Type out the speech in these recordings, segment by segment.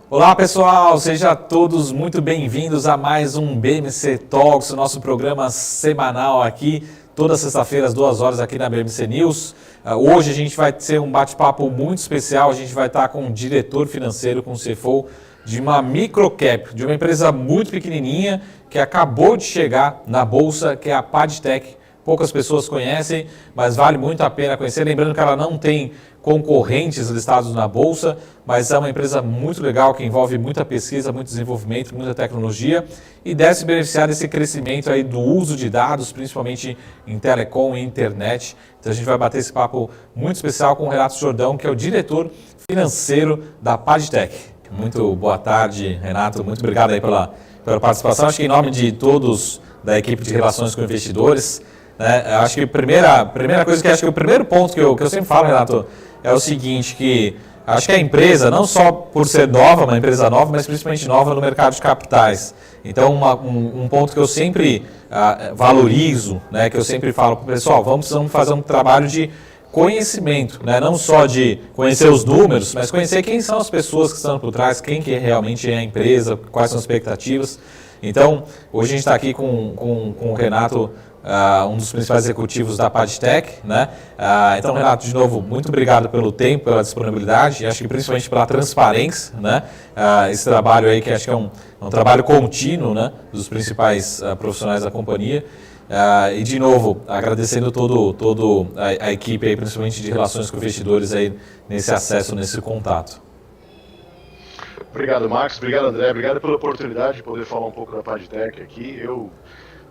Olá pessoal, sejam todos muito bem-vindos a mais um BMC Talks, o nosso programa semanal aqui, toda sexta-feira às 2 horas aqui na BMC News. Hoje a gente vai ter um bate-papo muito especial, a gente vai estar com um diretor financeiro, com o CFO de uma microcap, de uma empresa muito pequenininha que acabou de chegar na bolsa, que é a Padtech. Poucas pessoas conhecem, mas vale muito a pena conhecer. Lembrando que ela não tem concorrentes listados na bolsa, mas é uma empresa muito legal que envolve muita pesquisa, muito desenvolvimento, muita tecnologia e deve se beneficiar desse crescimento aí do uso de dados, principalmente em telecom e internet. Então a gente vai bater esse papo muito especial com o Renato Jordão, que é o diretor financeiro da Padtech. Muito boa tarde, Renato. Muito obrigado aí pela participação. Acho que em nome de todos da equipe de relações com investidores, acho que a primeira coisa que acho que o primeiro ponto que eu sempre falo, Renato, é o seguinte, que acho que a empresa, não só por ser nova, uma empresa nova, mas principalmente nova no mercado de capitais. Então, um ponto que eu sempre valorizo, que eu sempre falo para o pessoal, vamos fazer um trabalho de conhecimento, não só de conhecer os números, mas conhecer quem são as pessoas que estão por trás, quem que realmente é a empresa, quais são as expectativas. Então, hoje a gente está aqui com o Renato, um dos principais executivos da Padtech, então, Renato, de novo, muito obrigado pelo tempo, pela disponibilidade, e acho que principalmente pela transparência, esse trabalho aí que acho que é um trabalho contínuo, dos principais profissionais da companhia. E de novo, agradecendo todo a equipe aí, principalmente de relações com investidores aí, nesse acesso, nesse contato. Obrigado, Max. Obrigado, André. Obrigado pela oportunidade de poder falar um pouco da Padtech aqui. Eu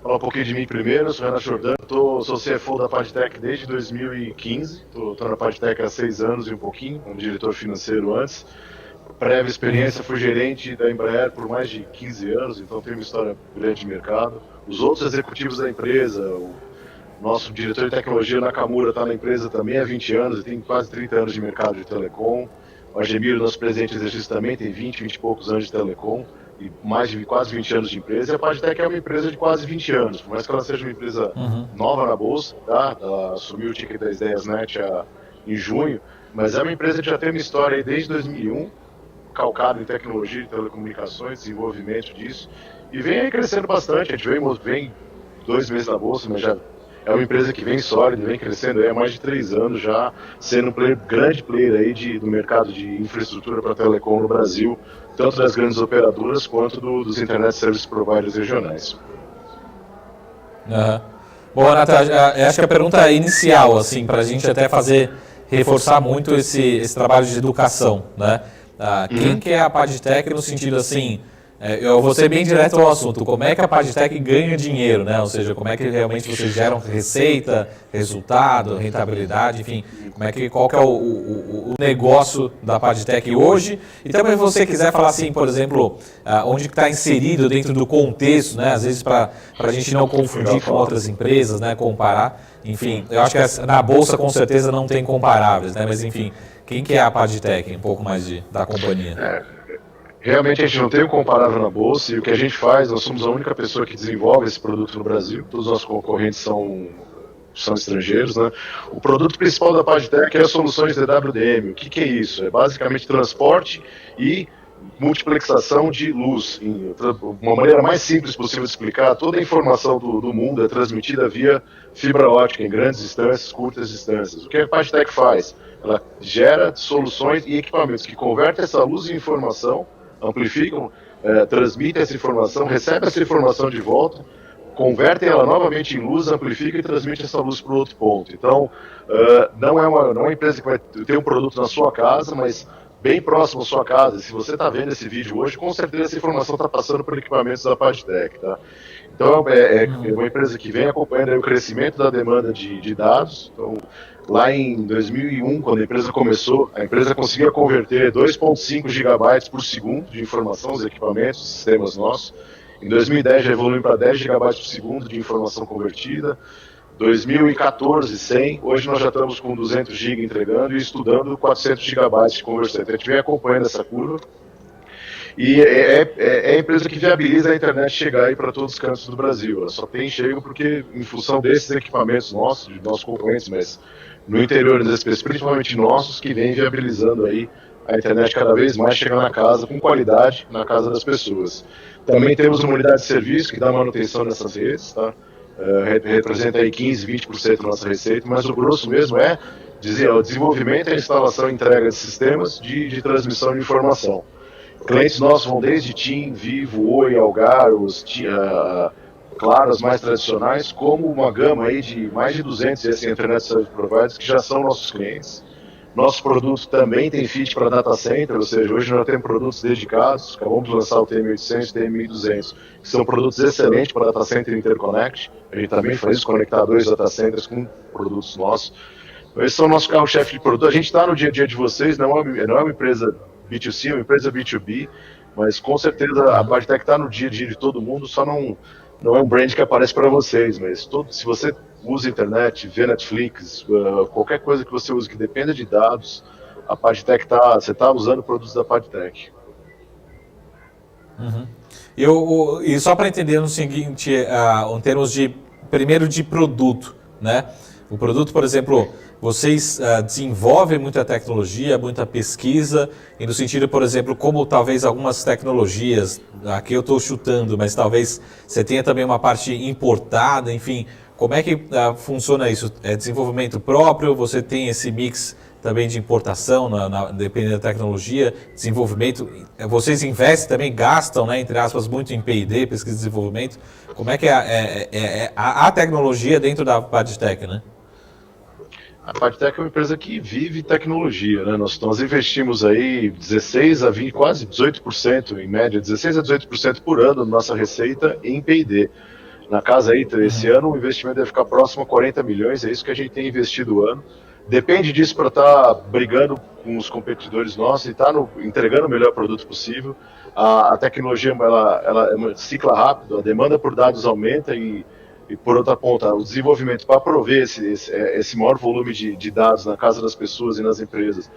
falar um pouquinho de mim primeiro. Eu sou Renato Jordão, sou CFO da Padtech desde 2015. Estou na Padtech há 6 anos e um pouquinho, como diretor financeiro antes. Prévia experiência, fui gerente da Embraer por mais de 15 anos, então tenho uma história grande de mercado. Os outros executivos da empresa, o nosso diretor de tecnologia, Nakamura, está na empresa também há 20 anos e tem quase 30 anos de mercado de telecom. O Argemiro, nosso presidente de exercício, também tem 20 e poucos anos de telecom e quase 20 anos de empresa. E a Padtech é uma empresa de quase 20 anos, por mais que ela seja uma empresa nova na bolsa, tá? Ela assumiu o ticket das ideias.net em junho, mas é uma empresa que já tem uma história aí desde 2001, calcado em tecnologia de telecomunicações, desenvolvimento disso, e vem aí crescendo bastante. A gente vem 2 meses na bolsa, mas já é uma empresa que vem sólida, vem crescendo aí há mais de 3 anos já, sendo um grande player aí do mercado de infraestrutura para telecom no Brasil, tanto das grandes operadoras quanto dos Internet Service Providers regionais. Bom, Renato, acho que a pergunta inicial, assim, para a gente até reforçar muito esse trabalho de educação, quem que é a Padtech no sentido assim, eu vou ser bem direto ao assunto, como é que a Padtech ganha dinheiro, ou seja, como é que realmente vocês geram receita, resultado, rentabilidade, enfim, qual que é o negócio da Padtech hoje, e também se você quiser falar assim, por exemplo, onde está inserido dentro do contexto, às vezes para a gente não confundir com outras empresas, comparar, enfim, eu acho que na Bolsa com certeza não tem comparáveis, mas enfim, quem que é a Padtech, um pouco mais da companhia? Realmente a gente não tem um comparável na Bolsa, e o que a gente faz, nós somos a única pessoa que desenvolve esse produto no Brasil, todos os nossos concorrentes são estrangeiros, O produto principal da Padtech é as soluções DWDM. O que é isso? É basicamente transporte e multiplexação de luz. Uma maneira mais simples possível de explicar, toda a informação do mundo é transmitida via fibra ótica em grandes distâncias, curtas distâncias. O que a Padtech faz? Ela gera soluções e equipamentos que convertem essa luz em informação, amplificam, transmitem essa informação, recebem essa informação de volta, convertem ela novamente em luz, amplificam e transmitem essa luz para o outro ponto. Então, não é uma empresa que vai ter um produto na sua casa, mas bem próximo à sua casa. Se você está vendo esse vídeo hoje, com certeza essa informação está passando por equipamentos da Padtech, tá? Então, é uma empresa que vem acompanhando aí o crescimento da demanda de dados. Então, lá em 2001, quando a empresa começou, a empresa conseguia converter 2,5 gigabytes por segundo de informação aos equipamentos, os sistemas nossos. Em 2010 já evoluiu para 10 gigabytes por segundo de informação convertida. 2014, 100. Hoje nós já estamos com 200 GB entregando e estudando 400 gigabytes de conversão. Então a gente vem acompanhando essa curva. E é a empresa que viabiliza a internet chegar aí para todos os cantos do Brasil. Ela só tem chego porque, em função desses equipamentos nossos, de nossos concorrentes, mas no interior, principalmente nossos, que vem viabilizando aí a internet cada vez mais chegando na casa, com qualidade, na casa das pessoas. Também temos uma unidade de serviço que dá manutenção nessas redes, tá? Representa aí 15, 20% da nossa receita, mas o grosso mesmo é o desenvolvimento e a instalação e entrega de sistemas de transmissão de informação. Clientes nossos vão desde TIM, Vivo, Oi, Algaros, Claro, as mais tradicionais, como uma gama aí de mais de 200 Internet Service Providers que já são nossos clientes. Nosso produto também tem fit para data center, ou seja, hoje nós temos produtos dedicados, acabamos de lançar o TM800 e TM1200, que são produtos excelentes para data center interconnect. A gente também faz isso, conectar 2 data centers com produtos nossos. Esses são o nosso carro-chefe de produto. A gente está no dia a dia de vocês, não é uma empresa B2C, é uma empresa B2B, mas com certeza a Pagtech está no dia a dia de todo mundo, só não é um brand que aparece para vocês, mas se você usa internet, vê Netflix, qualquer coisa que você use que dependa de dados, a Pagtech você está usando produtos da Pagtech. Uhum. E só para entender no seguinte, em termos primeiro de produto, né? O produto, por exemplo, vocês desenvolvem muita tecnologia, muita pesquisa, e no sentido, por exemplo, como talvez algumas tecnologias, aqui eu estou chutando, mas talvez você tenha também uma parte importada, enfim, como é que funciona isso? É desenvolvimento próprio, você tem esse mix também de importação, dependendo da tecnologia, desenvolvimento, vocês investem também, gastam, né, entre aspas, muito em P&D, pesquisa e desenvolvimento, como é que é a tecnologia dentro da Pagtech, né? A Pagtech é uma empresa que vive tecnologia, né? Nós investimos aí 16 a 20, quase 18%, em média, 16 a 18% por ano da nossa receita em P&D. Na casa aí, esse ano o investimento deve ficar próximo a 40 milhões, é isso que a gente tem investido o ano. Depende disso para estar brigando com os competidores nossos e estar entregando o melhor produto possível. A tecnologia ela cicla rápido, a demanda por dados aumenta e por outra ponta, o desenvolvimento para prover esse maior volume de dados na casa das pessoas e nas empresas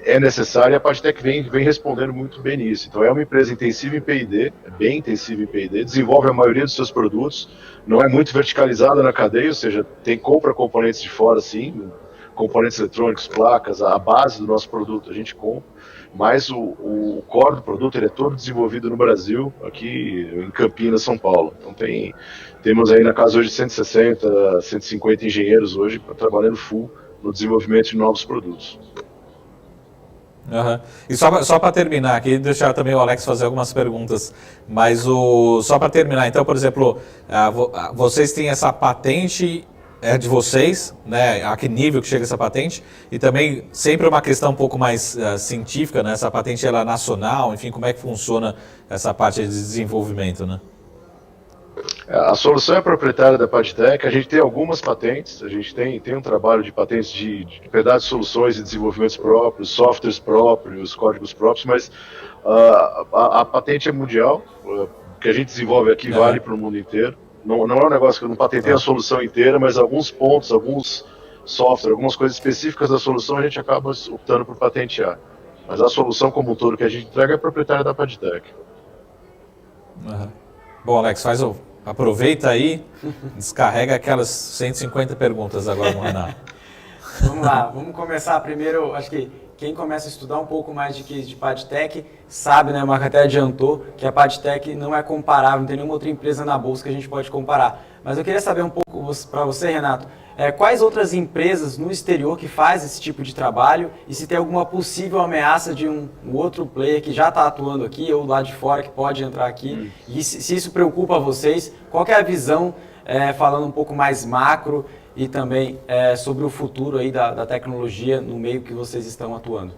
é necessário, e a Pagtech vem respondendo muito bem nisso. Então é uma empresa intensiva em P&D, bem intensiva em P&D, desenvolve a maioria dos seus produtos, não é muito verticalizada na cadeia, ou seja, compra componentes de fora, sim, componentes eletrônicos, placas, a base do nosso produto a gente compra, mas o core do produto ele é todo desenvolvido no Brasil, aqui em Campinas, São Paulo. Então temos aí na casa hoje 160, 150 engenheiros hoje trabalhando full no desenvolvimento de novos produtos. Uhum. E só para terminar aqui, deixar também o Alex fazer algumas perguntas, mas só para terminar, então, por exemplo, vocês têm essa patente de vocês, né? A que nível que chega essa patente? E também sempre uma questão um pouco mais científica, né? Essa patente ela é nacional, enfim, como é que funciona essa parte de desenvolvimento, né? A solução é proprietária da Pagtech, a gente tem algumas patentes, a gente tem um trabalho de patentes de pedaços de soluções e desenvolvimentos próprios, softwares próprios, códigos próprios, mas a patente é mundial, o que a gente desenvolve aqui vale para o mundo inteiro. Não é um negócio que eu não patentei a solução inteira, mas alguns pontos, alguns softwares, algumas coisas específicas da solução a gente acaba optando por patentear. Mas a solução como um todo que a gente entrega é proprietária da Pagtech. Uhum. Bom, Alex, aproveita aí, descarrega aquelas 150 perguntas agora, Renato. Vamos lá, vamos começar primeiro, acho que quem começa a estudar um pouco mais de Pagtech sabe, né, o Marco até adiantou, que a Pagtech não é comparável, não tem nenhuma outra empresa na bolsa que a gente pode comparar. Mas eu queria saber um pouco para você, Renato, quais outras empresas no exterior que fazem esse tipo de trabalho e se tem alguma possível ameaça de um outro player que já está atuando aqui ou lá de fora que pode entrar aqui e se isso preocupa vocês, qual que é a visão, falando um pouco mais macro e também sobre o futuro aí da tecnologia no meio que vocês estão atuando?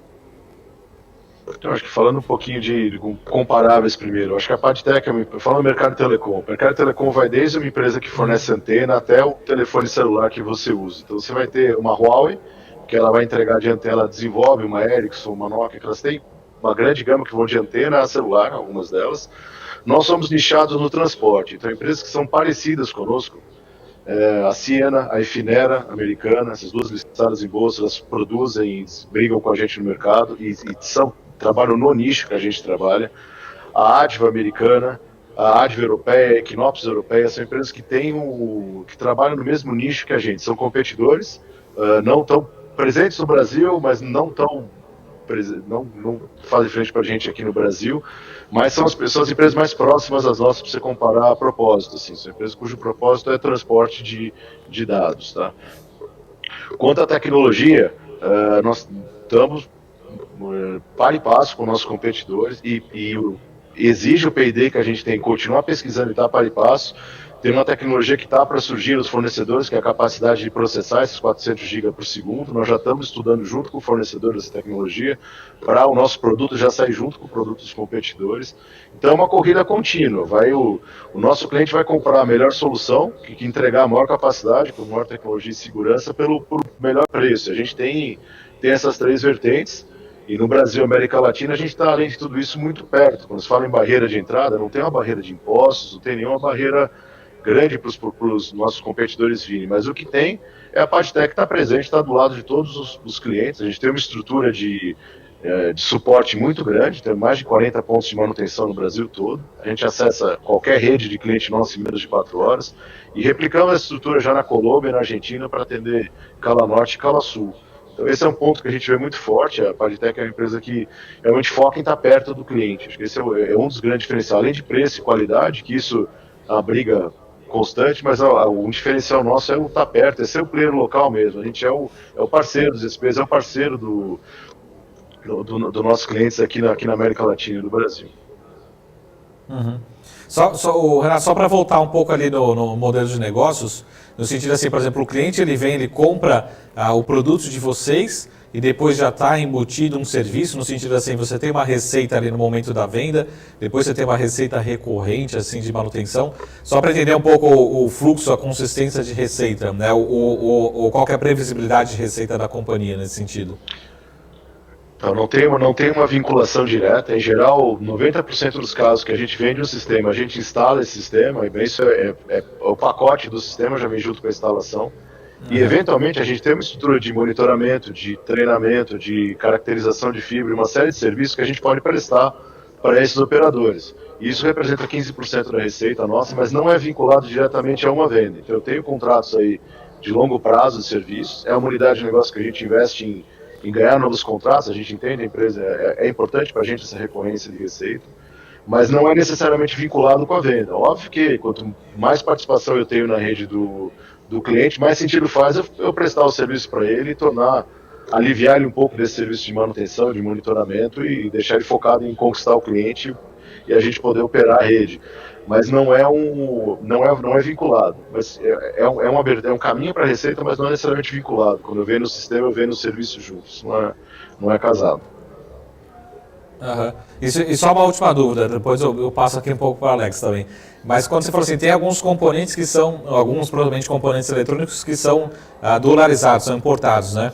Então, acho que falando um pouquinho de comparáveis primeiro, acho que a Pagtech, falando do mercado de telecom, o mercado de telecom vai desde uma empresa que fornece antena até o telefone celular que você usa. Então você vai ter uma Huawei, que ela vai entregar de antena, ela desenvolve uma Ericsson, uma Nokia, que elas têm uma grande gama que vão de antena a celular, algumas delas. Nós somos nichados no transporte, então empresas que são parecidas conosco, a Ciena, a Efinera, americana, essas duas listadas em bolsa, elas produzem, brigam com a gente no mercado e trabalham no nicho que a gente trabalha. A Adva americana, a Adva europeia, a Equinopsis europeia, são empresas que trabalham no mesmo nicho que a gente, são competidores, não tão presentes no Brasil, mas não tão não fazem frente para a gente aqui no Brasil, mas são as empresas mais próximas às nossas para você comparar a propósito. Assim, são empresas cujo propósito é transporte de dados. Tá? Quanto à tecnologia, nós estamos par e passo com nossos competidores e exige o P&D que a gente tem que continuar pesquisando e estar par e passo. Tem uma tecnologia que está para surgir nos fornecedores, que é a capacidade de processar esses 400 GB por segundo. Nós já estamos estudando junto com o fornecedor dessa tecnologia para o nosso produto já sair junto com o produto dos competidores. Então é uma corrida contínua. O nosso cliente vai comprar a melhor solução, que entregar a maior capacidade, com maior tecnologia e segurança, por melhor preço. A gente tem essas três vertentes. E no Brasil e América Latina, a gente está, além de tudo isso, muito perto. Quando se fala em barreira de entrada, não tem uma barreira de impostos, não tem nenhuma barreira grande para os nossos competidores virem, mas o que tem é a PadTech que está presente, está do lado de todos os clientes. A gente tem uma estrutura de suporte muito grande, tem mais de 40 pontos de manutenção no Brasil todo. A gente acessa qualquer rede de cliente nosso em menos de 4 horas e replicamos essa estrutura já na Colômbia e na Argentina para atender Cala Norte e Cala Sul. Então esse é um ponto que a gente vê muito forte. A PadTech é uma empresa que realmente foca em estar perto do cliente. Acho que esse é um dos grandes diferenciais, além de preço e qualidade, que isso é uma briga constante, mas o diferencial nosso é o estar perto, é ser o player local mesmo. A gente é o parceiro dos despesas, é o parceiro do nossos clientes aqui na América Latina e no Brasil. Uhum. Renato, só para voltar um pouco ali no modelo de negócios, no sentido assim, por exemplo, o cliente ele compra o produto de vocês e depois já está embutido um serviço, no sentido assim, você tem uma receita ali no momento da venda, depois você tem uma receita recorrente assim de manutenção, só para entender um pouco o fluxo, a consistência de receita, né? Qual que é a previsibilidade de receita da companhia nesse sentido? Então, não tem uma vinculação direta. Em geral, 90% dos casos que a gente vende um sistema, a gente instala esse sistema, e isso o pacote do sistema já vem junto com a instalação. E, eventualmente, a gente tem uma estrutura de monitoramento, de treinamento, de caracterização de fibra, uma série de serviços que a gente pode prestar para esses operadores. E isso representa 15% da receita nossa, mas não é vinculado diretamente a uma venda. Então, eu tenho contratos aí de longo prazo de serviços, é uma unidade de negócio que a gente investe em ganhar novos contratos, a gente entende, a empresa é importante para a gente essa recorrência de receita, mas não é necessariamente vinculado com a venda. Óbvio que quanto mais participação eu tenho na rede do cliente, mais sentido faz eu prestar o serviço para ele e aliviar ele um pouco desse serviço de manutenção, de monitoramento e deixar ele focado em conquistar o cliente e a gente poder operar a rede. Mas não é vinculado. Mas é um caminho para a receita, mas não é necessariamente vinculado. Quando eu venho no sistema, eu venho no serviço juntos. Não é casado. Uhum. E só uma última dúvida, depois eu passo aqui um pouco para o Alex também. Mas quando você falou assim, tem alguns componentes que são, provavelmente componentes eletrônicos que são dolarizados, são importados, né?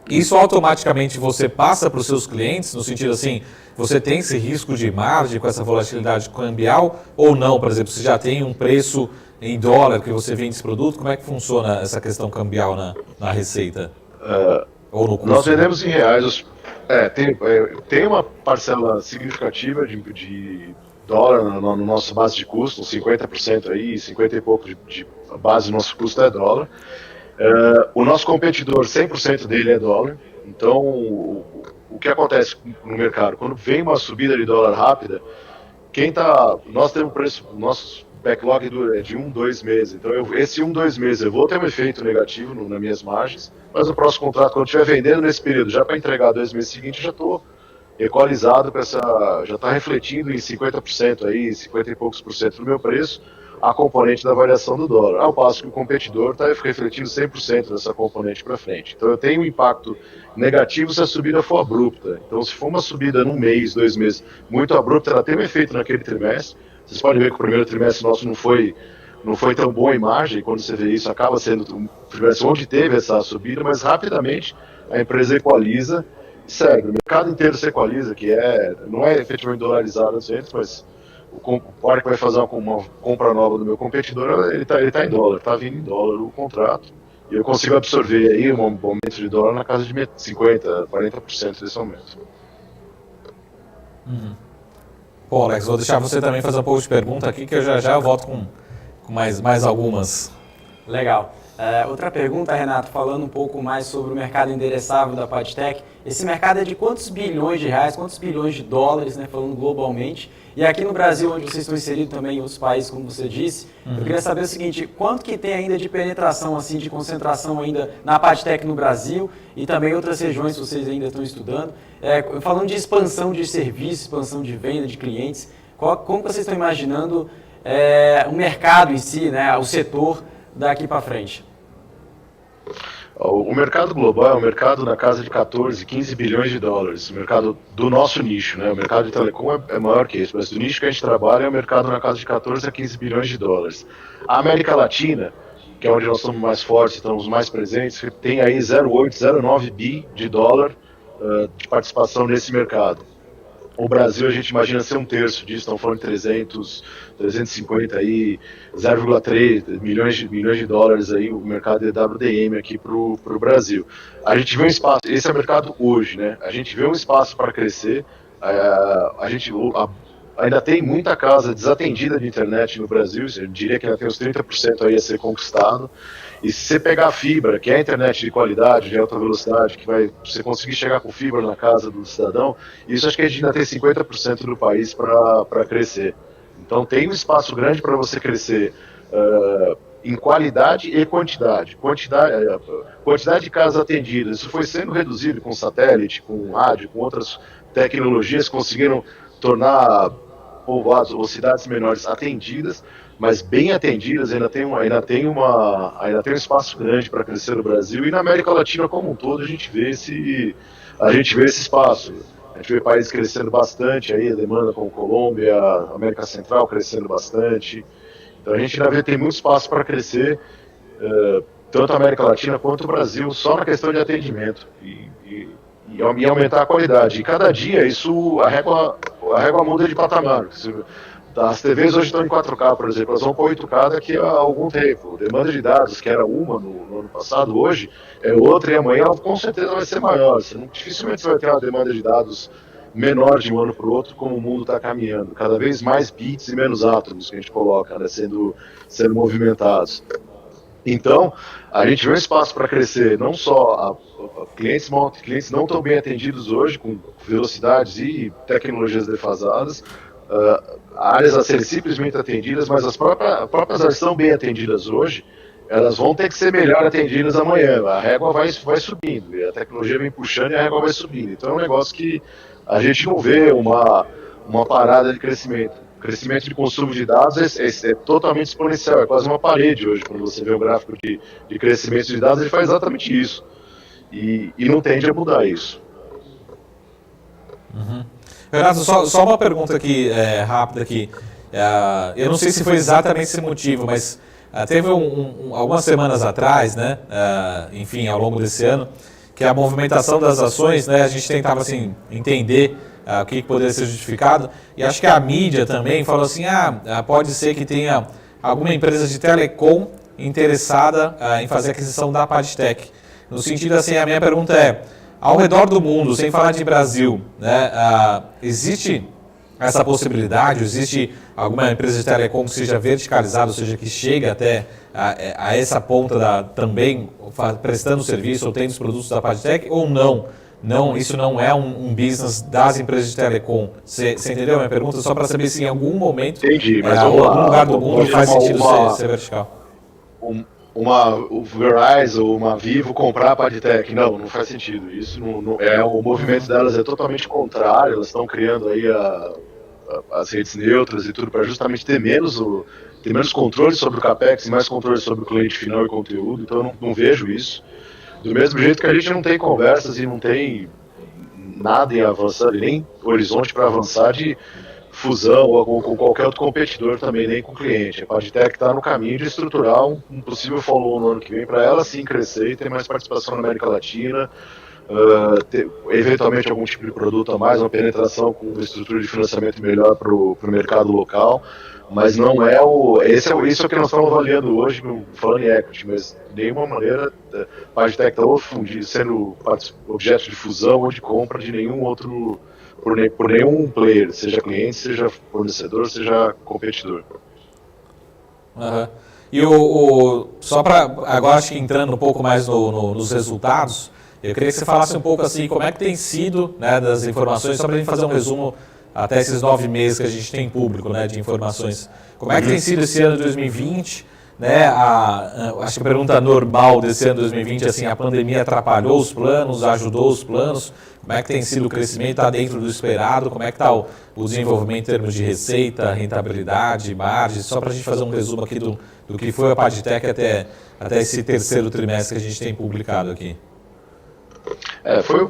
Isso automaticamente você passa para os seus clientes, no sentido assim, você tem esse risco de margem com essa volatilidade cambial ou não? Por exemplo, você já tem um preço em dólar que você vende esse produto, como é que funciona essa questão cambial na receita? Ou no custo? Nós vendemos em reais. Tem uma parcela significativa de dólar no nosso base de custo, uns 50% aí, 50 e pouco de base do nosso custo é dólar. O nosso competidor, 100% dele é dólar. Então, o que acontece no mercado? Quando vem uma subida de dólar rápida, nós temos preço, nosso backlog é de 1-2 meses. Então, esse 1-2 meses eu vou ter um efeito negativo nas minhas margens, mas no próximo contrato, quando eu estiver vendendo nesse período, já para entregar 2 meses seguintes, já estou equalizado já está refletindo em 50% aí, 50 e poucos por cento do meu preço, a componente da variação do dólar, ao passo que o competidor está refletindo 100% dessa componente para frente. Então eu tenho um impacto negativo se a subida for abrupta. Então se for uma subida num mês, 2 meses, muito abrupta, ela tem um efeito naquele trimestre. Vocês podem ver que o primeiro trimestre nosso não foi tão bom em margem, quando você vê isso acaba sendo um trimestre onde teve essa subida, mas rapidamente a empresa equaliza e segue. O mercado inteiro se equaliza, não é efetivamente dolarizado as vendas, mas o hora que vai fazer uma compra nova do meu competidor, ele tá em dólar, está vindo em dólar o contrato, e eu consigo absorver aí um aumento de dólar na casa de 50%, 40% desse aumento. Pô, Alex, vou deixar você também fazer um pouco de pergunta aqui, que eu já volto com mais algumas. Legal. Outra pergunta, Renato, falando um pouco mais sobre o mercado endereçável da PadTech. Esse mercado é de quantos bilhões de reais, quantos bilhões de dólares, né, falando globalmente? E aqui no Brasil, onde vocês estão inseridos também em outros países, como você disse, eu queria saber o seguinte, quanto que tem ainda de penetração, assim, de concentração ainda na PadTech no Brasil e também outras regiões que vocês ainda estão estudando? Falando de expansão de serviços, expansão de venda de clientes, como vocês estão imaginando o mercado em si, né, o setor daqui para frente? O mercado global é um mercado na casa de 14, 15 bilhões de dólares, o mercado do nosso nicho, né? O mercado de telecom é maior que isso, mas do nicho que a gente trabalha é um mercado na casa de 14 a 15 bilhões de dólares. A América Latina, que é onde nós somos mais fortes, estamos mais presentes, tem aí 0,8, 0,9 bi de dólar de participação nesse mercado. O Brasil, a gente imagina ser um terço disso, estão falando de 300, 350 aí, 0,3 milhões de dólares aí, o mercado de WDM aqui para o Brasil. A gente vê um espaço, esse é o mercado hoje, né? A gente vê um espaço para crescer, ainda tem muita casa desatendida de internet no Brasil, eu diria que ainda tem uns 30% aí a ser conquistado. E se você pegar a fibra, que é a internet de qualidade, de alta velocidade, que vai você conseguir chegar com fibra na casa do cidadão, isso acho que a gente ainda tem 50% do país para crescer. Então tem um espaço grande para você crescer em qualidade e quantidade. Quantidade de casas atendidas, isso foi sendo reduzido com satélite, com rádio, com outras tecnologias, conseguiram tornar povoados ou cidades menores atendidas, mas bem atendidas, ainda tem um espaço grande para crescer no Brasil, e na América Latina como um todo a gente vê esse espaço. A gente vê países crescendo bastante, aí, a demanda como Colômbia, América Central crescendo bastante. Então a gente ainda tem muito espaço para crescer, tanto a América Latina quanto o Brasil, só na questão de atendimento e aumentar a qualidade. E cada dia a régua muda de patamar. As TVs hoje estão em 4K, por exemplo, elas vão para 8K daqui a algum tempo. A demanda de dados, que era uma no ano passado, hoje é outra, e amanhã ela com certeza vai ser maior. Dificilmente você vai ter uma demanda de dados menor de um ano para o outro, como o mundo está caminhando. Cada vez mais bits e menos átomos que a gente coloca, né, sendo movimentados. Então, a gente vê um espaço para crescer, não só clientes não tão bem atendidos hoje, com velocidades e tecnologias defasadas, áreas a serem simplesmente atendidas, mas as próprias áreas são bem atendidas hoje, elas vão ter que ser melhor atendidas amanhã. A régua vai subindo, e a tecnologia vem puxando e a régua vai subindo. Então é um negócio que a gente não vê uma parada de crescimento. O crescimento de consumo de dados é totalmente exponencial, é quase uma parede hoje. Quando você vê o gráfico de crescimento de dados, ele faz exatamente isso. E não tende a mudar isso. Uhum. Renato, só uma pergunta aqui, rápida aqui. Eu não sei se foi exatamente esse motivo, mas teve algumas semanas atrás, né, enfim, ao longo desse ano, que a movimentação das ações, né, a gente tentava assim, entender o que poderia ser justificado, e acho que a mídia também falou assim, pode ser que tenha alguma empresa de telecom interessada em fazer a aquisição da PadTech. No sentido assim, a minha pergunta é, ao redor do mundo, sem falar de Brasil, né, existe essa possibilidade, existe alguma empresa de telecom que seja verticalizada, ou seja, que chegue até a essa ponta também prestando serviço ou tendo os produtos da PadTech, ou não? Não, isso não é um business das empresas de telecom. Você entendeu a minha pergunta? Só para saber se em algum momento, entendi, mas em algum lugar do mundo faz sentido ser vertical. O Verizon ou uma Vivo comprar a PadTech, não faz sentido. Isso o movimento delas é totalmente contrário. Elas estão criando aí as redes neutras e tudo para justamente ter menos controle sobre o CAPEX e mais controle sobre o cliente final e conteúdo. Então eu não vejo isso. Do mesmo jeito que a gente não tem conversas e não tem nada em avançar, nem horizonte para avançar de fusão ou com qualquer outro competidor também, nem com o cliente. A PadTech está no caminho de estruturar um possível follow-on no ano que vem para ela sim crescer e ter mais participação na América Latina, ter eventualmente algum tipo de produto a mais, uma penetração com uma estrutura de financiamento melhor para o mercado local, mas não é isso é o que nós estamos avaliando hoje, falando em equity, mas de nenhuma maneira a PadTech está sendo objeto de fusão ou de compra de nenhum outro, por nenhum player, seja cliente, seja fornecedor, seja competidor. Uhum. E só para agora, acho que entrando um pouco mais nos resultados, eu queria que você falasse um pouco assim, como é que tem sido, né, das informações, só para a gente fazer um resumo até esses 9 meses que a gente tem público, né, de informações. Como é que tem sido esse ano de 2020? Né, acho que a pergunta normal desse ano de 2020 assim, a pandemia atrapalhou os planos, ajudou os planos? Como é que tem sido o crescimento? Está dentro do esperado? Como é que está o desenvolvimento em termos de receita, rentabilidade, margem? Só para a gente fazer um resumo aqui do que foi a PagTech até esse terceiro trimestre que a gente tem publicado aqui.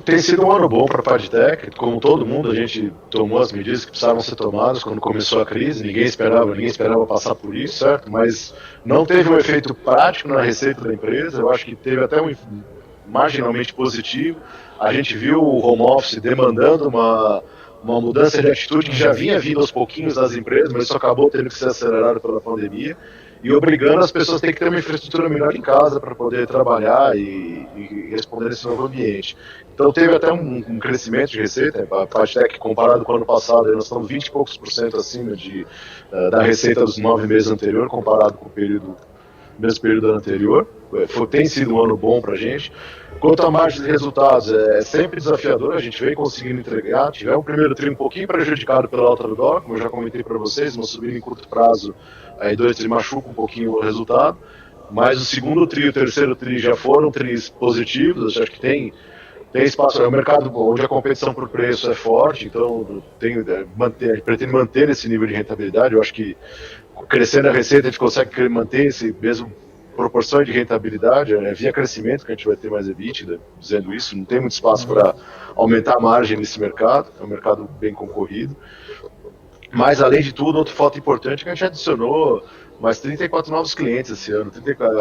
Tem sido um ano bom para a PagTech. Como todo mundo, a gente tomou as medidas que precisavam ser tomadas quando começou a crise. Ninguém esperava passar por isso, certo? Mas não teve um efeito prático na receita da empresa. Eu acho que teve até um marginalmente positivo. A gente viu o home office demandando uma mudança de atitude que já vinha vindo aos pouquinhos das empresas, mas isso acabou tendo que ser acelerado pela pandemia e obrigando as pessoas a ter que ter uma infraestrutura melhor em casa para poder trabalhar e responder nesse novo ambiente. Então teve até um crescimento de receita. A PagTech, comparado com o ano passado, nós estamos 20 e poucos % acima da receita dos 9 meses anteriores, comparado com o mesmo período do ano anterior. Tem sido um ano bom para a gente. Quanto à margem de resultados, é sempre desafiador, a gente vem conseguindo entregar. Tivemos um primeiro tri um pouquinho prejudicado pela alta do dólar, como eu já comentei para vocês, uma subida em curto prazo, aí 2 tri machuca um pouquinho o resultado, mas o segundo tri e o terceiro tri já foram tris positivos. Acho que tem espaço, é um mercado onde a competição por preço é forte, então pretende manter esse nível de rentabilidade. Eu acho que crescendo a receita a gente consegue manter esse mesmo proporção de rentabilidade, via crescimento que a gente vai ter mais EBITDA, dizendo isso, não tem muito espaço para aumentar a margem nesse mercado, é um mercado bem concorrido. Mas, além de tudo, outro fato importante é que a gente adicionou mais 34 novos clientes esse ano.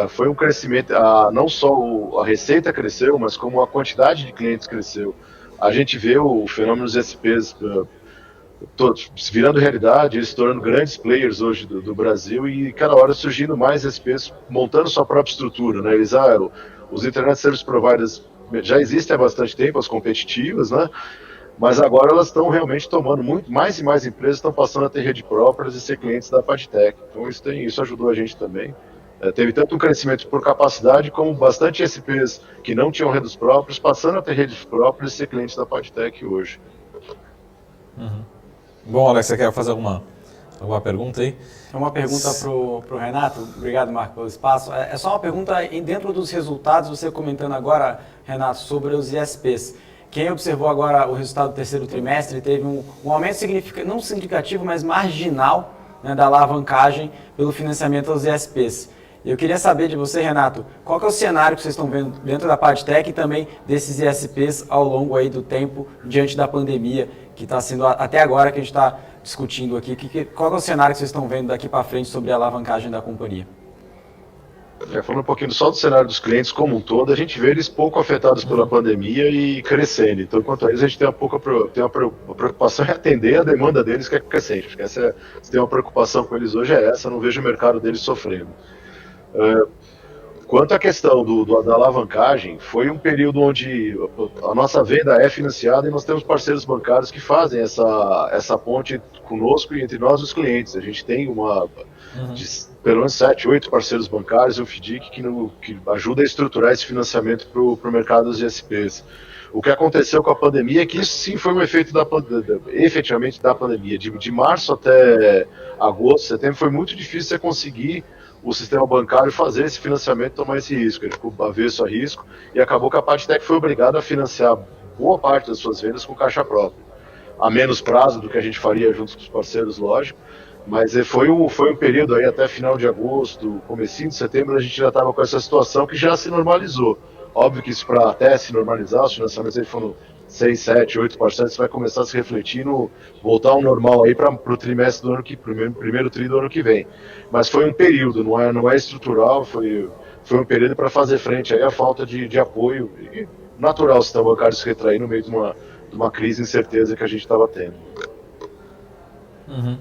Foi um crescimento, não só a receita cresceu, mas como a quantidade de clientes cresceu. A gente vê o fenômeno dos SPs se virando realidade, eles se tornando grandes players hoje do Brasil e cada hora surgindo mais SPs montando sua própria estrutura, né? Os Internet Service Providers já existem há bastante tempo, as competitivas, né? Mas agora elas estão realmente tomando mais e mais empresas estão passando a ter rede próprias e ser clientes da PagTech. Então isso ajudou a gente também. Teve tanto um crescimento por capacidade como bastante SPs que não tinham redes próprias passando a ter redes próprias e ser clientes da PagTech hoje. Uhum. Bom, Alex, você quer fazer alguma pergunta aí? É uma pergunta para o Renato. Obrigado, Marco, pelo espaço. É só uma pergunta dentro dos resultados, você comentando agora, Renato, sobre os ISPs. Quem observou agora o resultado do terceiro trimestre teve um aumento não significativo, mas marginal, né, da alavancagem pelo financiamento aos ISPs. Eu queria saber de você, Renato, qual que é o cenário que vocês estão vendo dentro da PagTech e também desses ISPs ao longo aí do tempo, diante da pandemia, que está sendo até agora que a gente está discutindo aqui. Qual que é o cenário que vocês estão vendo daqui para frente sobre a alavancagem da companhia? Falando um pouquinho só do cenário dos clientes como um todo, a gente vê eles pouco afetados pela pandemia e crescendo. Então, quanto a isso, a gente tem uma preocupação em atender a demanda deles, que é crescente. Acho que se tem uma preocupação com eles hoje é essa, não vejo o mercado deles sofrendo. Quanto à questão da alavancagem, foi um período onde a nossa venda é financiada e nós temos parceiros bancários que fazem essa ponte conosco e entre nós os clientes. A gente tem pelo menos 7, 8 parceiros bancários e um FDIC que ajuda a estruturar esse financiamento para o mercado dos ISPs. O que aconteceu com a pandemia é que isso sim foi um efeito efetivamente da pandemia. De março até agosto, setembro, foi muito difícil você conseguir o sistema bancário fazer esse financiamento, tomar esse risco. Ele ficou avesso a risco e acabou que a PagTech foi obrigada a financiar boa parte das suas vendas com caixa própria. A menos prazo do que a gente faria junto com os parceiros, lógico, mas foi um período aí até final de agosto, comecinho de setembro, a gente já estava com essa situação que já se normalizou. Óbvio que isso para até se normalizar, os financiamentos aí foram 6, 7, 8 parceiros, vai começar a se refletir voltar ao normal aí para o trimestre do ano primeiro tri do ano que vem. Mas foi um período, não é estrutural, foi um período para fazer frente aí à falta de apoio. E natural o sistema bancário se retrair no meio de uma crise de incerteza que a gente estava tendo. Uhum.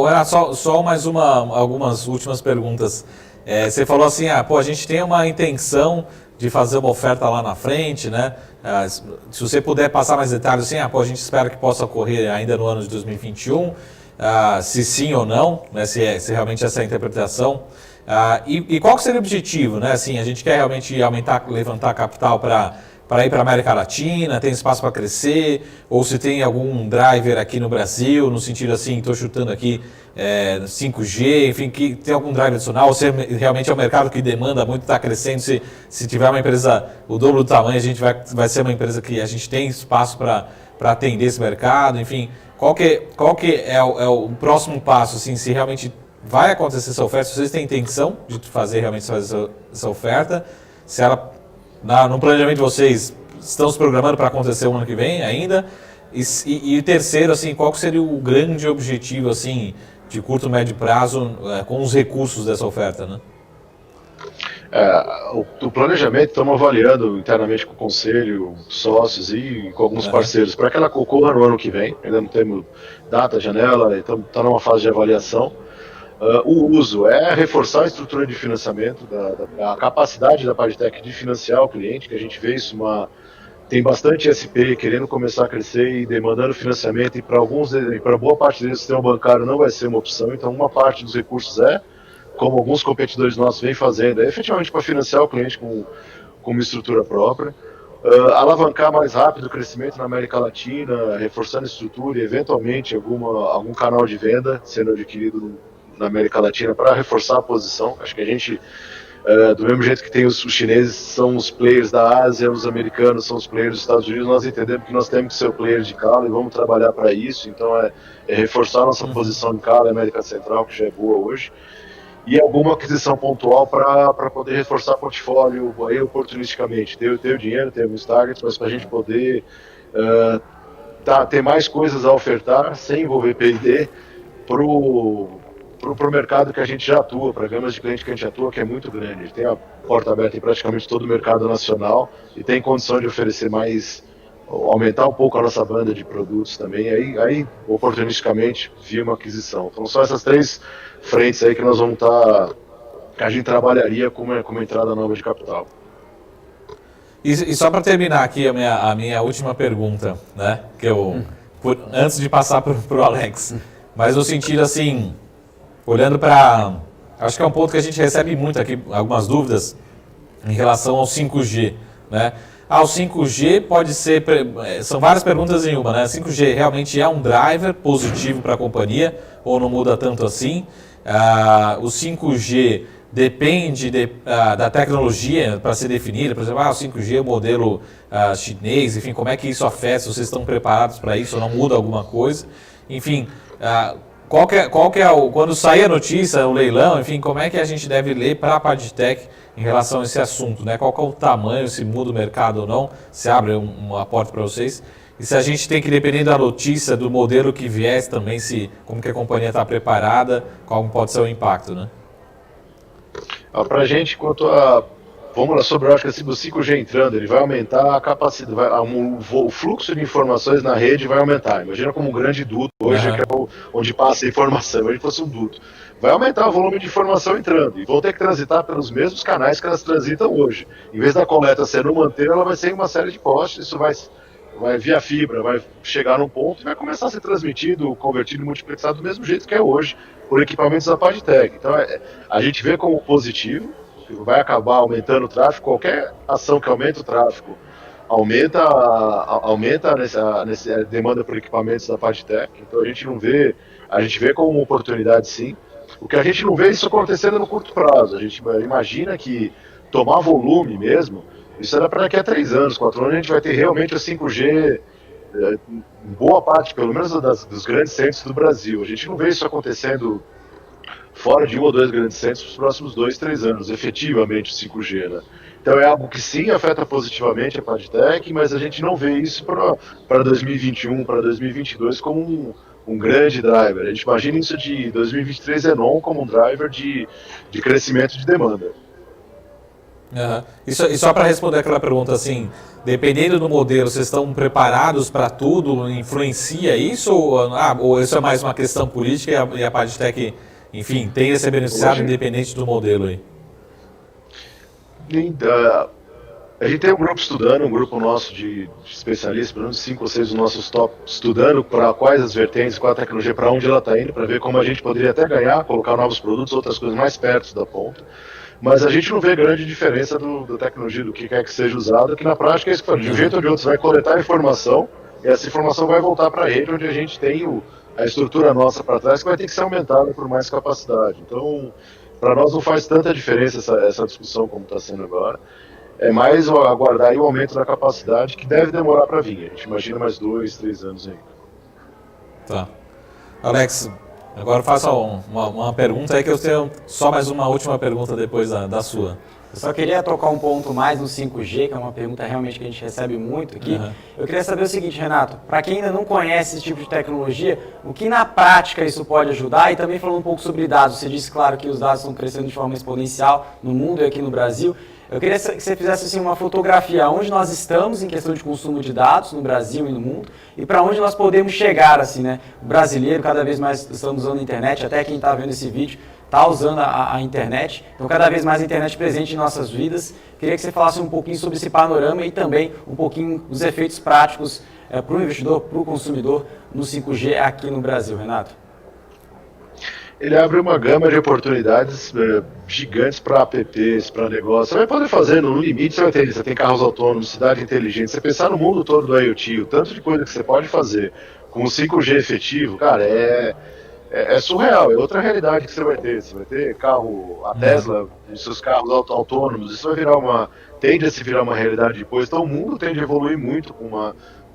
Renato, só mais algumas últimas perguntas. Você falou assim, a gente tem uma intenção de fazer uma oferta lá na frente, né? Se você puder passar mais detalhes, assim, a gente espera que possa ocorrer ainda no ano de 2021, se sim ou não, né? Se realmente essa é a interpretação. E qual que seria o objetivo, né? Assim, a gente quer realmente levantar capital para ir para a América Latina, tem espaço para crescer, ou se tem algum driver aqui no Brasil, no sentido assim, estou chutando aqui 5G, enfim, que tem algum driver adicional, ou se realmente é um mercado que demanda muito, está crescendo, se tiver uma empresa o dobro do tamanho, a gente vai ser uma empresa que a gente tem espaço para atender esse mercado, enfim, qual que é o próximo passo, assim, se realmente vai acontecer essa oferta, se vocês têm intenção de fazer essa oferta, se ela, no planejamento de vocês, estão se programando para acontecer o ano que vem ainda, e terceiro, assim, qual que seria o grande objetivo, assim, de curto, médio prazo, com os recursos dessa oferta, né? O planejamento estamos avaliando internamente com o conselho, sócios e com alguns parceiros para que ela ocorra no ano que vem. Ainda não temos data, janela, então está numa fase de avaliação. O uso é reforçar a estrutura de financiamento, a capacidade da Padtech de financiar o cliente, que a gente vê isso tem bastante SP querendo começar a crescer e demandando financiamento, e para boa parte deles o sistema bancário não vai ser uma opção, então uma parte dos recursos como alguns competidores nossos vêm fazendo, efetivamente para financiar o cliente com uma estrutura própria, alavancar mais rápido o crescimento na América Latina, reforçando a estrutura e eventualmente algum canal de venda sendo adquirido na América Latina para reforçar a posição. Acho que a gente, do mesmo jeito que tem os chineses são os players da Ásia, os americanos são os players dos Estados Unidos, nós entendemos que nós temos que ser o player de cala e vamos trabalhar para isso, então é reforçar a nossa posição em cala, América Central, que já é boa hoje, e alguma aquisição pontual para poder reforçar o portfólio aí oportunisticamente. Ter o dinheiro, ter alguns targets, mas para a gente poder ter mais coisas a ofertar sem envolver P&D para o mercado que a gente já atua, para gamas de cliente que a gente atua, que é muito grande. A gente tem a porta aberta em praticamente todo o mercado nacional e tem condição de oferecer mais, aumentar um pouco a nossa banda de produtos também, aí oportunisticamente via uma aquisição. Então são essas três frentes aí que nós vamos que a gente trabalharia com uma entrada nova de capital. E só para terminar aqui a minha última pergunta, né, que antes de passar para o Alex, mas no sentido assim, olhando para, acho que é um ponto que a gente recebe muito aqui, algumas dúvidas em relação ao 5G, né? O 5G pode ser, são várias perguntas em uma, né? 5G realmente é um driver positivo para a companhia ou não muda tanto assim? O 5G depende da tecnologia para ser definida, por exemplo, o 5G é o modelo chinês, enfim, como é que isso afeta, se vocês estão preparados para isso ou não muda alguma coisa? Enfim, qual que é quando sair a notícia, o leilão, enfim, como é que a gente deve ler para a Padtech em relação a esse assunto, né? Qual que é o tamanho, se muda o mercado ou não, se abre uma porta para vocês, e se a gente tem que depender da notícia, do modelo que vier também, como que a companhia está preparada, qual pode ser o impacto, né? Para a gente, vamos lá, sobre a ótica, se o 5G entrando, ele vai aumentar a capacidade, o fluxo de informações na rede vai aumentar. Imagina como um grande duto hoje, que é onde passa a informação, imagina que fosse um duto. Vai aumentar o volume de informação entrando, e vão ter que transitar pelos mesmos canais que elas transitam hoje. Em vez da coleta ser numa antena, ela vai ser em uma série de postes, isso vai via fibra, vai chegar num ponto e vai começar a ser transmitido, convertido e multiplexado do mesmo jeito que é hoje, por equipamentos da Padtech. Então a gente vê como positivo, vai acabar aumentando o tráfego, qualquer ação que aumenta o tráfego aumenta a demanda por equipamentos da Padtech, então a gente vê como uma oportunidade sim. O que a gente não vê é isso acontecendo no curto prazo, a gente imagina que tomar volume mesmo, isso era para daqui a 3 anos, 4 anos a gente vai ter realmente o 5G em boa parte, pelo menos dos grandes centros do Brasil. A gente não vê isso acontecendo fora de 1 ou 2 grandes centros nos próximos 2, 3 anos, efetivamente o 5G, né? Então é algo que sim afeta positivamente a Padtech, mas a gente não vê isso para 2021, para 2022 como um grande driver. A gente imagina isso de 2023 como um driver de crescimento de demanda. Uhum. E só para responder aquela pergunta assim, dependendo do modelo, vocês estão preparados para tudo? Influencia isso? Ou isso é mais uma questão política e a Padtech, enfim, tem esse beneficiado independente do modelo aí? A gente tem um grupo estudando, um grupo nosso de especialistas, pelo menos 5 ou 6 dos nossos top, estudando para quais as vertentes, qual a tecnologia, para onde ela está indo, para ver como a gente poderia até ganhar, colocar novos produtos, outras coisas mais perto da ponta. Mas a gente não vê grande diferença da tecnologia, do que quer que seja usado, que na prática é isso que eu falo, de um jeito ou de outro você vai coletar informação, e essa informação vai voltar para a rede, onde a gente tem a estrutura nossa para trás, que vai ter que ser aumentada por mais capacidade. Então, para nós não faz tanta diferença essa discussão como está sendo agora. É mais aguardar aí o aumento da capacidade, que deve demorar para vir. A gente imagina mais 2, 3 anos ainda. Tá. Alex, agora faça uma pergunta aí, que eu tenho só mais uma última pergunta depois da sua. Eu só queria tocar um ponto mais no 5G, que é uma pergunta realmente que a gente recebe muito aqui. Eu queria saber o seguinte, Renato, para quem ainda não conhece esse tipo de tecnologia, o que na prática isso pode ajudar? E também falando um pouco sobre dados, você disse, claro, que os dados estão crescendo de forma exponencial no mundo e aqui no Brasil. Eu queria que você fizesse assim, uma fotografia onde nós estamos em questão de consumo de dados no Brasil e no mundo e para onde nós podemos chegar, assim, né? O brasileiro, cada vez mais estamos usando a internet, até quem está vendo esse vídeo está usando a internet, então cada vez mais a internet presente em nossas vidas. Queria que você falasse um pouquinho sobre esse panorama e também um pouquinho dos efeitos práticos para o investidor, para o consumidor no 5G aqui no Brasil, Renato. Ele abre uma gama de oportunidades gigantes para apps, para negócios. Você vai poder fazer, no limite você tem carros autônomos, cidade inteligente. Você pensar no mundo todo do IoT, o tanto de coisa que você pode fazer com o 5G efetivo, cara, é surreal, é outra realidade que você vai ter. Você vai ter carro, a Tesla, os seus carros autônomos, isso vai virar tende a se virar uma realidade depois. Então o mundo tende a evoluir muito com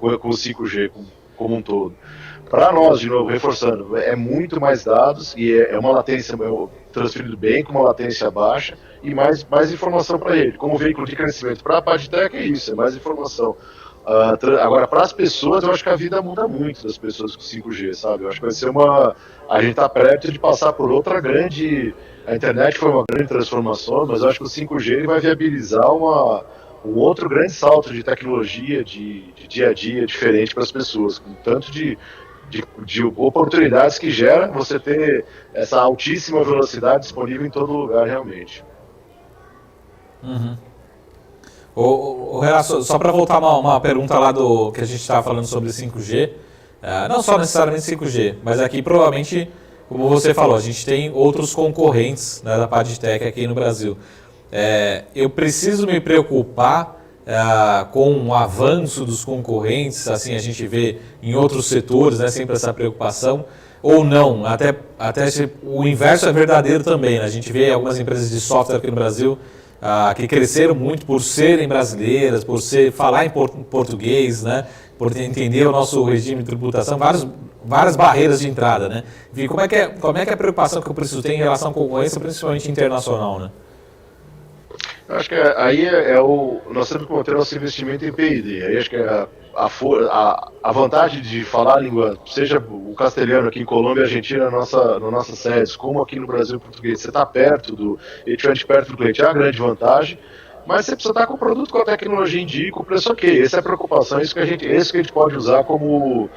o 5G como um todo. Para nós, de novo, reforçando, é muito mais dados e é uma latência transferido bem, com uma latência baixa e mais informação para ele. Como veículo de crescimento para a PadTech é isso, é mais informação. Agora, para as pessoas, eu acho que a vida muda muito das pessoas com 5G, sabe? Eu acho que vai ser a gente está perto de passar por outra grande... A internet foi uma grande transformação, mas eu acho que o 5G ele vai viabilizar um outro grande salto de tecnologia, de dia a dia diferente para as pessoas, com tanto de oportunidades que gera você ter essa altíssima velocidade disponível em todo lugar realmente. Renato, só para voltar uma pergunta lá do que a gente estava falando sobre 5G, não só necessariamente 5G, mas aqui provavelmente, como você falou, a gente tem outros concorrentes, né, da PadTech aqui no Brasil. Eu preciso me preocupar com o avanço dos concorrentes, assim a gente vê em outros setores, né, sempre essa preocupação, ou não, até o inverso é verdadeiro também, né? A gente vê algumas empresas de software aqui no Brasil que cresceram muito por serem brasileiras, por falar em português, né, por entender o nosso regime de tributação, várias barreiras de entrada, né? E como é que é a preocupação que eu preciso ter em relação à concorrência, principalmente internacional, né? Eu acho que aí nós temos que manter nosso investimento em P&D. Aí acho que a vantagem de falar a língua, seja o castelhano aqui em Colômbia e Argentina, nas nossas sedes, como aqui no Brasil, português, você está perto do cliente, é uma grande vantagem, mas você precisa estar com o produto, com a tecnologia em dia, com o preço ok. Essa é a preocupação, isso que a gente pode usar como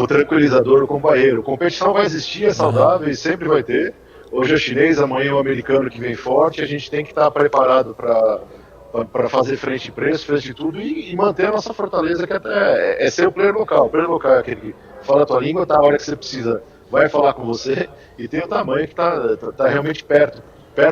tranquilizador ou como barreiro. Competição vai existir, é saudável e sempre vai ter. Hoje é chinês, amanhã é o americano que vem forte, a gente tem que estar preparado para fazer frente de preço, frente de tudo e manter a nossa fortaleza, que até é ser o player local. O player local é aquele que fala a tua língua, tá, a hora que você precisa, vai falar com você e tem o tamanho que tá realmente perto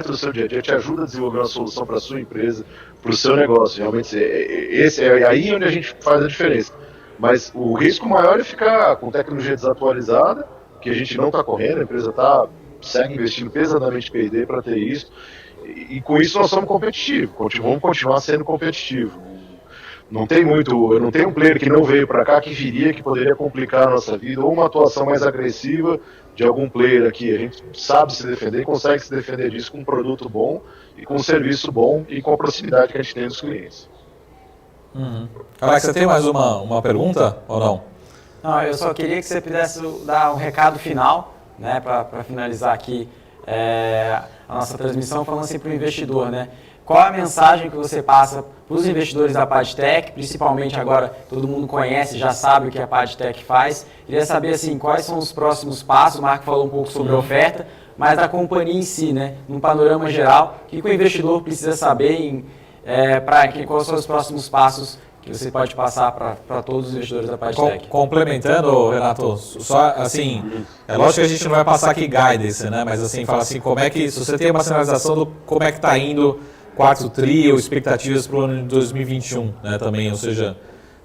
do seu dia a dia, te ajuda a desenvolver uma solução para a sua empresa, para o seu negócio. Realmente, esse é aí onde a gente faz a diferença. Mas o risco maior é ficar com tecnologia desatualizada, que a gente não está correndo, a empresa segue investindo pesadamente em P&D para ter isso, e com isso nós somos competitivos, vamos continuar sendo competitivos. Eu não tenho um player que não veio para cá que viria, que poderia complicar a nossa vida, ou uma atuação mais agressiva de algum player aqui. A gente sabe se defender, consegue se defender disso com um produto bom, e com um serviço bom, e com a proximidade que a gente tem dos clientes. Alex, você tem mais uma pergunta ou não? Não, eu só queria que você pudesse dar um recado final, né, para finalizar aqui a nossa transmissão, falando assim para o investidor, né? Qual a mensagem que você passa para os investidores da PadTech, principalmente agora todo mundo conhece, já sabe o que a PadTech faz. Queria saber assim, quais são os próximos passos, o Marco falou um pouco sobre a oferta, mas da companhia em si, né? Num panorama geral, o que o investidor precisa saber Quais são os próximos passos que você pode passar para todos os investidores da PadTech? Complementando, Renato, só assim, é lógico que a gente não vai passar aqui guidance, né? Mas assim, fala assim, como é que, se você tem uma sinalização do como é que está indo quarto tri ou expectativas para o ano de 2021, né? Também, ou seja,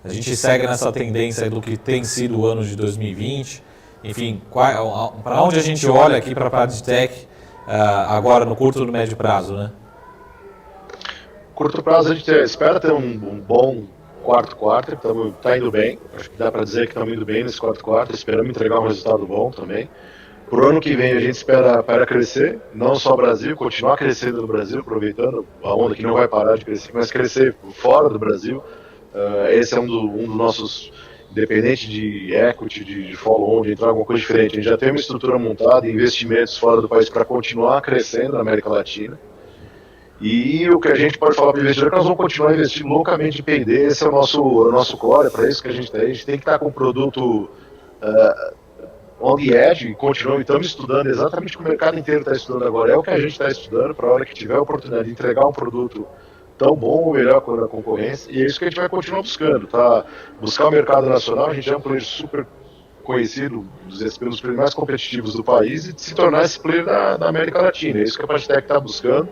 a gente segue nessa tendência do que tem sido o ano de 2020, enfim, para onde a gente olha aqui para a PadTech agora no curto e no médio prazo, né? Curto prazo a gente espera ter um bom quarto quarter, está indo bem, acho que dá para dizer que estamos indo bem nesse quarto quarter, esperamos entregar um resultado bom também. Para o ano que vem a gente espera crescer, não só o Brasil, continuar crescendo no Brasil, aproveitando a onda que não vai parar de crescer, mas crescer fora do Brasil. Esse é um dos nossos, independente de equity, de follow-on, de entrar em alguma coisa diferente. A gente já tem uma estrutura montada, investimentos fora do país para continuar crescendo na América Latina. E o que a gente pode falar para o investidor é que nós vamos continuar investindo loucamente em P&D, esse é o nosso core, é para isso que a gente tem que estar com um produto on the edge, e continuamos, estamos estudando exatamente o que o mercado inteiro está estudando agora, é o que a gente está estudando para a hora que tiver a oportunidade de entregar um produto tão bom ou melhor quanto a concorrência, e é isso que a gente vai continuar buscando, tá? Buscar o mercado nacional, a gente é um player super conhecido, pelos players mais competitivos do país, e se tornar esse player da América Latina, é isso que a PadTech está buscando.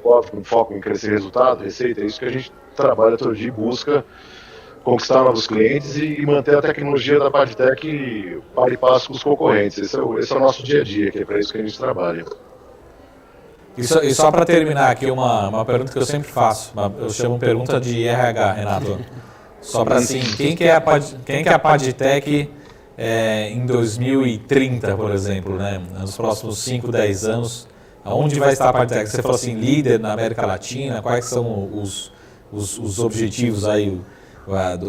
Com foco em crescer resultado, receita, é isso que a gente trabalha todo dia e busca conquistar novos clientes e manter a tecnologia da PadTech para e passo com os concorrentes. Esse é o nosso dia a dia, que é para isso que a gente trabalha. E só para terminar aqui, uma pergunta que eu sempre faço, eu chamo pergunta de RH, Renato. Só para assim, quem que é a PadTech em 2030, por exemplo, né? Nos próximos 5, 10 anos, aonde vai estar a PadTech? Você falou assim, líder na América Latina, quais são os objetivos aí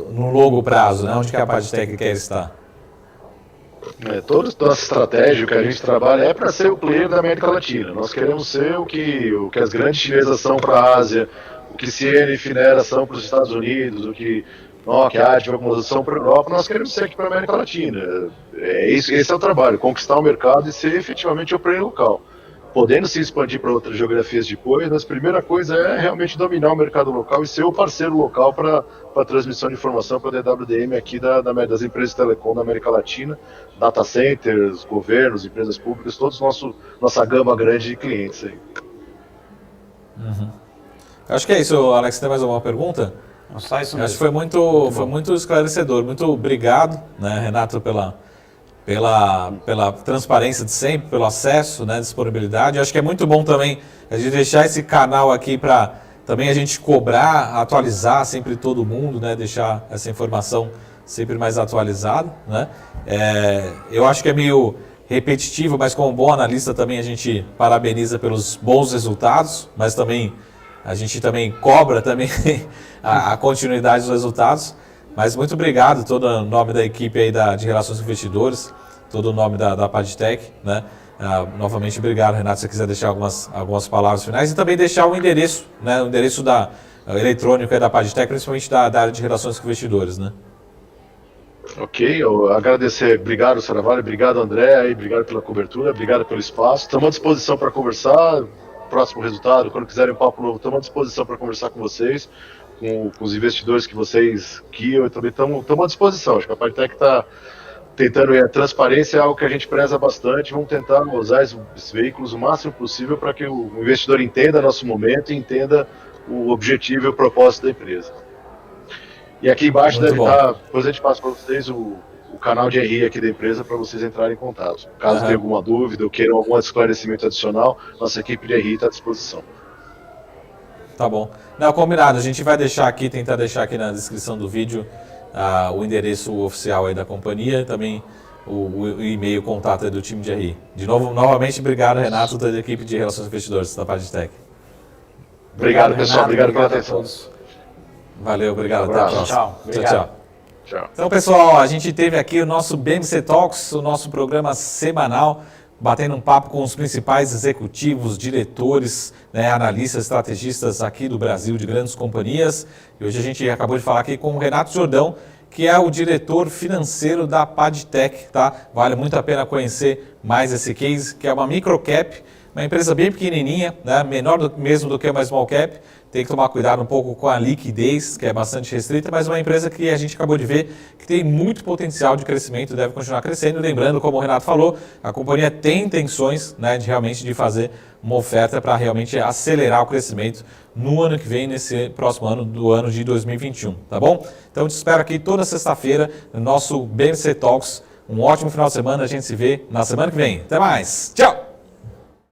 no longo prazo, né? Onde que a PadTech quer estar? Toda a nossa estratégia, o que a gente trabalha é para ser o player da América Latina. Nós queremos ser o que as grandes chinesas são para a Ásia, o que Ciena e Finera são para os Estados Unidos, o que a Adva são para a Europa. Nós queremos ser aqui para a América Latina. Esse é o trabalho, conquistar o mercado e ser efetivamente o player local. Podendo se expandir para outras geografias depois, mas a primeira coisa é realmente dominar o mercado local e ser o parceiro local para a transmissão de informação para a DWDM aqui das empresas de telecom da América Latina, data centers, governos, empresas públicas, todos nossa gama grande de clientes aí. Uhum. Acho que é isso, Alex. Tem mais alguma pergunta? Não, só isso mesmo. Acho que foi muito esclarecedor. Muito obrigado, né, Renato, pela transparência de sempre, pelo acesso, né, disponibilidade. Eu acho que é muito bom também a gente deixar esse canal aqui para também a gente cobrar, atualizar sempre todo mundo, né, deixar essa informação sempre mais atualizada, né. Eu acho que é meio repetitivo, mas como bom analista também a gente parabeniza pelos bons resultados, mas também a gente também cobra também a continuidade dos resultados. Mas muito obrigado, todo o nome da equipe aí de Relações com Investidores, todo o nome da PadTech, né? Novamente, obrigado, Renato, se você quiser deixar algumas palavras finais e também deixar o endereço, né? O endereço eletrônico aí da PadTech, principalmente da área de Relações com Investidores, né? Ok, eu agradecer, obrigado, Saravalho, obrigado, André, obrigado pela cobertura, obrigado pelo espaço. Estamos à disposição para conversar, próximo resultado, quando quiserem um papo novo, estamos à disposição para conversar com vocês. Com os investidores que vocês guiam, também estamos à disposição. Acho que a PadTech está tentando, a transparência é algo que a gente preza bastante, vamos tentar usar esses veículos o máximo possível para que o investidor entenda nosso momento e entenda o objetivo e o propósito da empresa. E aqui embaixo deve estar, depois a gente passa para vocês o canal de RI aqui da empresa para vocês entrarem em contato. Caso tenha alguma dúvida ou queiram algum esclarecimento adicional, nossa equipe de RI está à disposição. Tá bom. Não, combinado. A gente vai tentar deixar aqui na descrição do vídeo o endereço oficial aí da companhia e também o e-mail, contato aí do time de RI. Novamente, obrigado, Renato, da equipe de Relações com Investidores da PadTech. Obrigado, pessoal. Obrigado pela atenção. Valeu, obrigado. Até a próxima. Tchau. Então, pessoal, a gente teve aqui o nosso BMC Talks, o nosso programa semanal, batendo um papo com os principais executivos, diretores, né, analistas, estrategistas aqui do Brasil, de grandes companhias. E hoje a gente acabou de falar aqui com o Renato Jordão, que é o diretor financeiro da PadTech, tá? Vale muito a pena conhecer mais esse case, que é uma microcap, uma empresa bem pequenininha, né, menor mesmo do que uma small cap, tem que tomar cuidado um pouco com a liquidez, que é bastante restrita, mas uma empresa que a gente acabou de ver que tem muito potencial de crescimento, deve continuar crescendo. Lembrando, como o Renato falou, a companhia tem intenções, né, de fazer uma oferta para realmente acelerar o crescimento no ano que vem, nesse próximo ano, do ano de 2021, tá bom? Então, te espero aqui toda sexta-feira no nosso BMC Talks. Um ótimo final de semana, a gente se vê na semana que vem. Até mais, tchau!